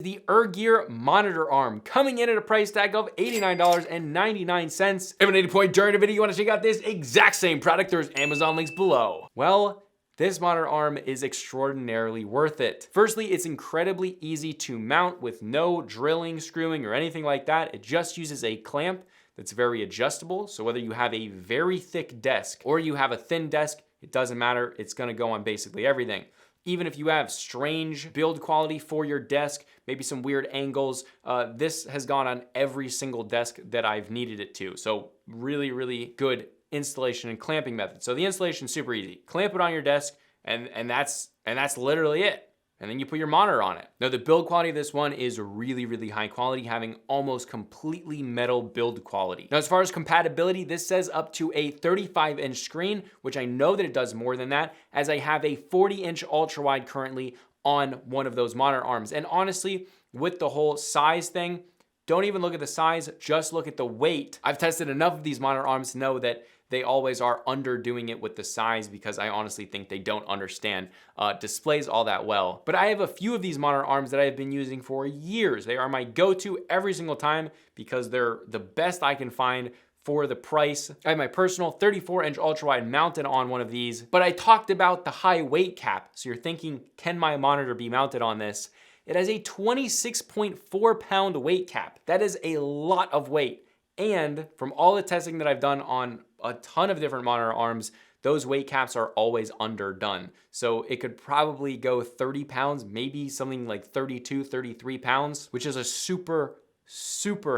The ErGear Monitor Arm, coming in at a price tag of $89.99. If at any point during the video you want to check out this exact same product, there's Amazon links below. Well, this monitor arm is extraordinarily worth it. Firstly, it's incredibly easy to mount with no drilling, screwing, or anything like that. It just uses a clamp that's very adjustable. So whether you have a very thick desk or you have a thin desk, it doesn't matter. It's gonna go on basically everything. Even if you have strange build quality for your desk, maybe some weird angles, this has gone on every single desk that I've needed it to. So really, really good installation and clamping method. So the installation is super easy. Clamp it on your desk and that's literally it. And then you put your monitor on it. Now the build quality of this one is really, really high quality, having almost completely metal build quality. Now as far as compatibility, this says up to a 35-inch screen, which I know that it does more than that, as I have a 40-inch ultra-wide currently on one of those monitor arms. And honestly, with the whole size thing, don't even look at the size, just look at the weight. I've tested enough of these monitor arms to know that they always are underdoing it with the size because I honestly think they don't understand displays all that well. But I have a few of these monitor arms that I have been using for years. They are my go-to every single time because they're the best I can find for the price. I have my personal 34-inch ultrawide mounted on one of these, but I talked about the high weight cap. So you're thinking, can my monitor be mounted on this? It has a 26.4 pound weight cap. That is a lot of weight. And from all the testing that I've done on a ton of different monitor arms, those weight caps are always underdone. So it could probably go 30 pounds, maybe something like 32, 33 pounds, which is a super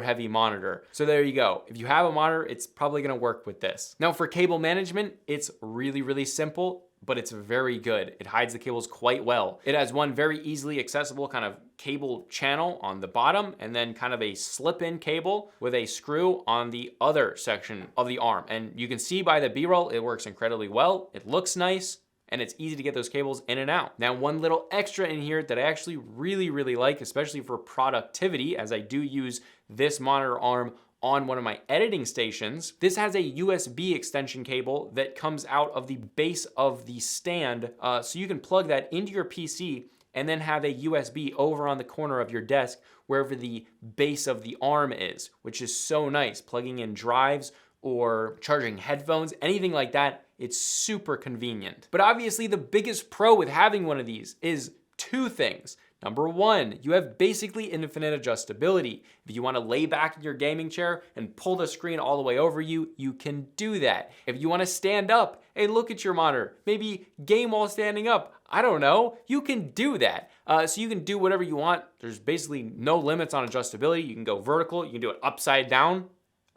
heavy monitor. So there you go. If you have a monitor, it's probably gonna work with this. Now for cable management, it's really, really simple, but it's very good. It hides the cables quite well. It has one very easily accessible kind of cable channel on the bottom, and then kind of a slip-in cable with a screw on the other section of the arm. And you can see by the B-roll, it works incredibly well. It looks nice, and it's easy to get those cables in and out. Now, one little extra in here that I actually really, really like, especially for productivity, as I do use this monitor arm on one of my editing stations, this has a USB extension cable that comes out of the base of the stand. So you can plug that into your PC and then have a USB over on the corner of your desk wherever the base of the arm is, which is so nice. Plugging in drives or charging headphones, anything like that, it's super convenient. But obviously the biggest pro with having one of these is two things. Number one, you have basically infinite adjustability. If you want to lay back in your gaming chair and pull the screen all the way over you, you can do that. If you want to stand up and look at your monitor, maybe game while standing up, I don't know, you can do that. So you can do whatever you want. There's basically no limits on adjustability. You can go vertical, you can do it upside down.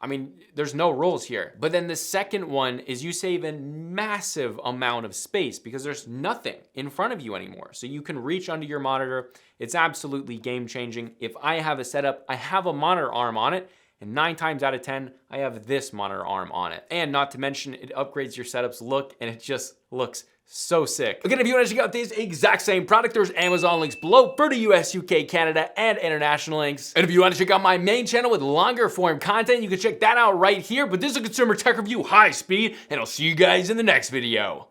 I mean, there's no rules here. But then the second one is you save a massive amount of space because there's nothing in front of you anymore. So you can reach under your monitor. It's absolutely game changing. If I have a setup, I have a monitor arm on it, and 9 times out of 10, I have this monitor arm on it. And not to mention, it upgrades your setup's look, and it just looks so sick. Again, if you want to check out this exact same product, there's Amazon links below for the US, UK, Canada, and international links. And if you want to check out my main channel with longer form content, you can check that out right here. But this is a consumer tech review high speed, and I'll see you guys in the next video.